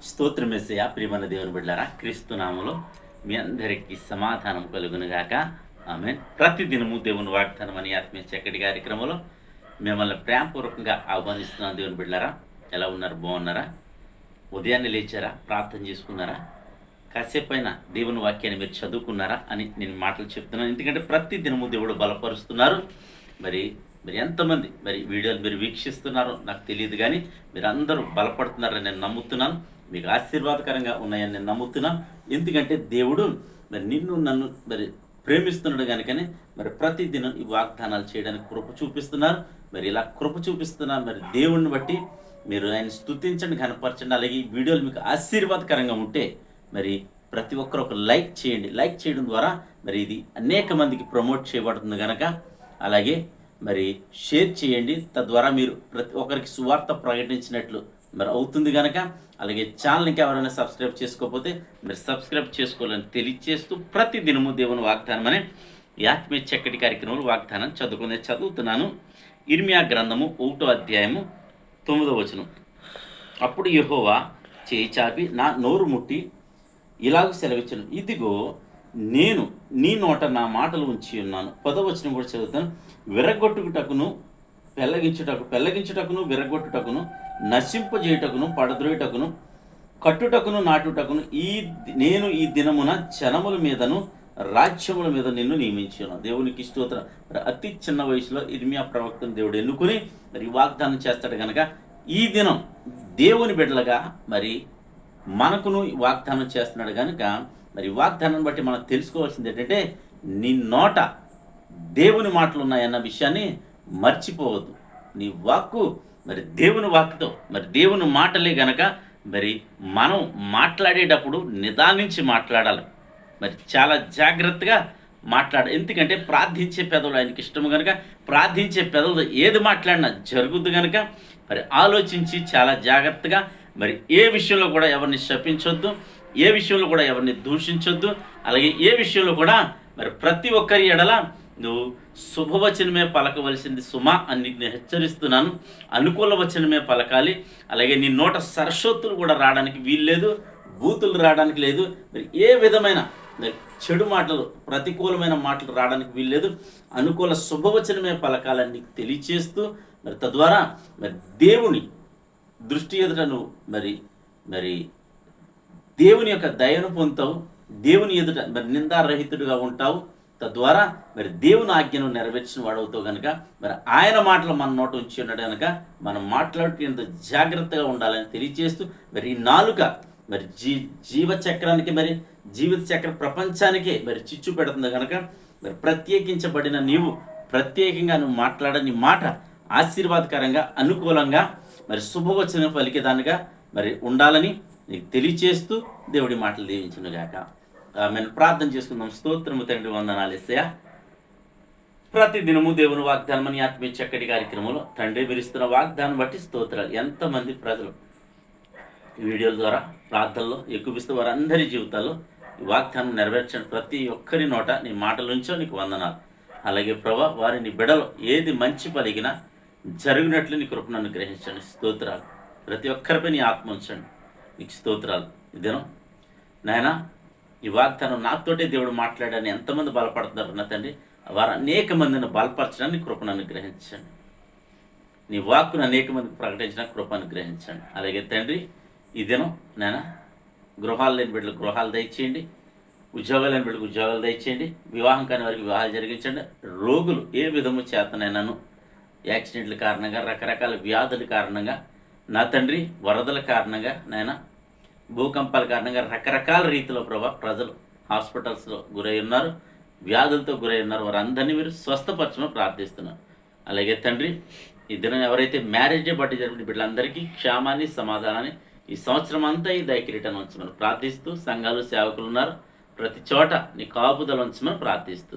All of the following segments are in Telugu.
స్తోత్రమేసయ్య ప్రియమైన దేవుని బిడ్డారా, క్రీస్తు నామములో మీ అందరికీ సమాధానం కలుగునుగాక. ఆమేన్. ప్రతిదినము దేవుని వాగ్దానం అని ఆత్మీయ చక్కటి కార్యక్రమంలో మిమ్మల్ని ప్రేమపూర్వకంగా ఆహ్వానిస్తున్నాను. దేవుని బిడ్డారా, ఎలా ఉన్నారు? బాగున్నారా? ఉదయాన్నే లేచారా? ప్రార్థన చేసుకున్నారా? కాసేపైనా దేవుని వాక్యాన్ని మీరు చదువుకున్నారా అని నేను మాటలు చెప్తున్నాను. ఎందుకంటే ప్రతి దినము దేవుడు బలపరుస్తున్నారు. మరి మీరు ఎంతమంది వీడియోలు మీరు వీక్షిస్తున్నారో నాకు తెలియదు, కానీ మీరు అందరూ బలపడుతున్నారని నేను నమ్ముతున్నాను. మీకు ఆశీర్వాదకరంగా ఉన్నాయని నేను నమ్ముతున్నాను. ఎందుకంటే దేవుడు నిన్ను నన్ను ప్రేమిస్తున్నాడు కనుకనే ప్రతిదినం ఈ వాగ్దానాలు చేయడానికి కృప చూపిస్తున్నారు. ఇలా కృప చూపిస్తున్నారు. దేవుణ్ణి బట్టి మీరు ఆయన స్తుతించండి, కనపరచండి. అలాగే ఈ వీడియోలు మీకు ఆశీర్వాదకరంగా ఉంటే ప్రతి ఒక్కరు ఒక లైక్ చేయండి. లైక్ చేయడం ద్వారా ఇది అనేక మందికి ప్రమోట్ చేయబడుతుంది కనుక, అలాగే షేర్ చేయండి. తద్వారా మీరు ప్రతి ఒక్కరికి సువార్త ప్రకటించినట్లు అవుతుంది కనుక, అలాగే ఛానల్కి ఎవరైనా సబ్స్క్రైబ్ చేసుకోకపోతే మీరు సబ్స్క్రైబ్ చేసుకోవాలని తెలియజేస్తూ ప్రతి దినము దేవుని వాగ్దానం అనే ఆత్మీయ చక్కటి కార్యక్రమంలో వాగ్దానం చదువుతున్నాను. ఇర్మియా గ్రంథము 1వ అధ్యాయము 9వ వచనం. అప్పుడు యెహోవా చేయి చాపి నా నోరు ముట్టి ఇలాగ సెలవిచ్చాను, ఇదిగో నేను నీ నోట నా మాటలు ఉంచి ఉన్నాను. 10వ వచనం కూడా చదువుతాను. విరగొట్టుటకును పెళ్ళగించుటకును విరగొట్టుటకును నశింపజేయుటకును పడద్రోయుటకును కట్టుటకును నాటుటకును నేను ఈ దినమున జనముల మీదను రాజ్యముల మీద నిన్ను నియమించాను. దేవునికి స్తోత్రం. అతి చిన్న వయసులో ఇర్మియా ప్రవక్తను దేవుడు ఎన్నుకుని వాగ్దానం చేస్తాడు కనుక, ఈ దినం దేవుని బిడ్డలుగా మనకును వాగ్దానం చేస్తున్నాడు కనుక, వాగ్దానం బట్టి మనం తెలుసుకోవాల్సింది ఏంటంటే, నీ నోట దేవుని మాటలు ఉన్నాయన్న విషయాన్ని మర్చిపోవద్దు. నీ వాక్కు దేవుని వాక్కుతో దేవుని మాటలే గనక మనం మాట్లాడేటప్పుడు నిదానించి మాట్లాడాలి. చాలా జాగ్రత్తగా మాట్లాడాలి. ఎందుకంటే ప్రార్థించే పెదవులు ఆయనకి ఇష్టము కనుక, ప్రార్థించే పెదవులు ఏది మాట్లాడినా జరుగుద్దు కనుక ఆలోచించి చాలా జాగ్రత్తగా ఏ విషయంలో కూడా ఎవరిని శపించొద్దు, ఏ విషయంలో కూడా ఎవరిని దూషించొద్దు. అలాగే ఏ విషయంలో కూడా ప్రతి ఒక్కరి ఎడల నువ్వు శుభవచనమే పలకవలసింది సుమా అని నేను హెచ్చరిస్తున్నాను. అనుకూల వచనమే పలకాలి. అలాగే నీ నోట సరస్వత్తులు కూడా రావడానికి వీల్లేదు, బూతులు రావడానికి లేదు. ఏ విధమైన చెడు మాటలు, ప్రతికూలమైన మాటలు రావడానికి వీల్లేదు. అనుకూల శుభవచనమే పలకాలని నీకు తెలియచేస్తూ తద్వారా దేవుని దృష్టి ఎదుట నువ్వు దేవుని యొక్క దయను పొందుతావు. దేవుని ఎదుట నిందారహితుడిగా ఉంటావు. తద్వారా దేవుని ఆజ్ఞను నెరవేర్చిన వాడవుతావు కనుక ఆయన మాటలు మన నోట ఉంచి ఉన్నాడు కనుక మనం మాట్లాడుతూ ఎంత జాగ్రత్తగా ఉండాలని తెలియజేస్తూ ఈ నాలుక జీవచక్రానికి జీవిత చక్ర ప్రపంచానికే చిచ్చు పెడుతుంది కనుక ప్రత్యేకించబడిన నీవు ప్రత్యేకంగా నువ్వు మాట్లాడని మాట ఆశీర్వాదకరంగా, అనుకూలంగా శుభవచనం పలికేదానిగా ఉండాలని నీకు తెలియచేస్తూ దేవుడి మాటలు దీవించునుగాక. మేము ప్రార్థన చేసుకుందాం. స్తోత్రము తండ్రి, వందనాలు యేసయ్యా. ప్రతి దినము దేవుని వాగ్దానం అని ఆత్మీయ చక్కటి కార్యక్రమంలో తండ్రి విరుస్తున్న వాగ్దానం బట్టి స్తోత్రాలు. ఎంతమంది ప్రజలు ఈ వీడియోల ద్వారా ప్రార్థనలో ఎక్కువిస్తూ వారందరి జీవితాల్లో ఈ వాగ్దానం నెరవేర్చండి. ప్రతి ఒక్కరి నోట నీ మాటలుంచో నీకు వందనాలు. అలాగే ప్రభా, వారిని బిడలో ఏది మంచి పలిగినా జరిగినట్లు నీ కృపను అనుగ్రహించండి. స్తోత్రాలు. ప్రతి ఒక్కరిపై నీ ఆత్మ ఉంచండి. నీకు స్తోత్రాలు. ఇదేనో నాయనా, ఈ వాగ్దానం నాతోటే దేవుడు మాట్లాడని ఎంతమంది బలపడుతున్నారు నా తండ్రి, వారు అనేక మందిని బలపరచడానికి కృపను అనుగ్రహించండి. నీ వాక్కును అనేక మందికి ప్రకటించడానికి కృప అనుగ్రహించండి. అలాగే తండ్రి, ఈ దినం నాయన గృహాలు లేని బిడ్డలు గృహాలు దయచేయండి, ఉద్యోగాలు లేని బిడ్డలకు ఉద్యోగాలు దయచేయండి, వివాహం కాని వారికి వివాహాలు జరిగించండి. రోగులు ఏ విధము చేతనైనాను యాక్సిడెంట్ల కారణంగా, రకరకాల వ్యాధుల కారణంగా నా తండ్రి, వరదల కారణంగా నాయన, భూకంపాల కారణంగా రకరకాల రీతిలో ప్రభా ప్రజలు హాస్పిటల్స్లో గురై ఉన్నారు, వ్యాధులతో గురై ఉన్నారు. వారందరినీ మీరు స్వస్థపరచమని ప్రార్థిస్తున్నారు. అలాగే తండ్రి, ఈ దినం ఎవరైతే మ్యారేజ్ బట్టి జరిపిన బిడ్డలందరికీ క్షేమాన్ని, సమాధానాన్ని ఈ సంవత్సరం అంతా ఈ దయకిరీటాన్ని ఉంచమని ప్రార్థిస్తూ, సంఘాలు, సేవకులు ఉన్నారు ప్రతి చోట నీ కాపుదల ఉంచమని ప్రార్థిస్తూ,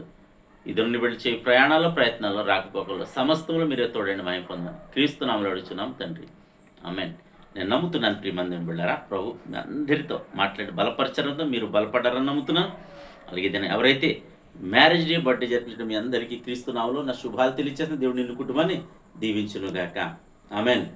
ఈ దినం బిడ్డలు చేయి ప్రయాణాల్లో, ప్రయత్నాల్లో, రాకపోకల్లో సమస్తంలో మీరే తోడండి, మహిమ పొందాను. క్రీస్తు నామములో అడుగుచున్నాం తండ్రి, ఆమేన్. నేను నమ్ముతున్నాను ప్రియమందిని బిడ్డారా, ప్రభు మీ అందరితో మాట్లాడి బలపరచడంతో మీరు బలపడ్డారని నమ్ముతున్నాను. అలాగే దీన్ని ఎవరైతే మ్యారేజ్ డే, బర్త్డే జరిపించడం మీ అందరికీ క్రీస్తు నామములో నా శుభాలు తెలియచేసిన దేవుడు నిన్ను కుటుంబాన్ని దీవించునుగాక. ఆమేన్.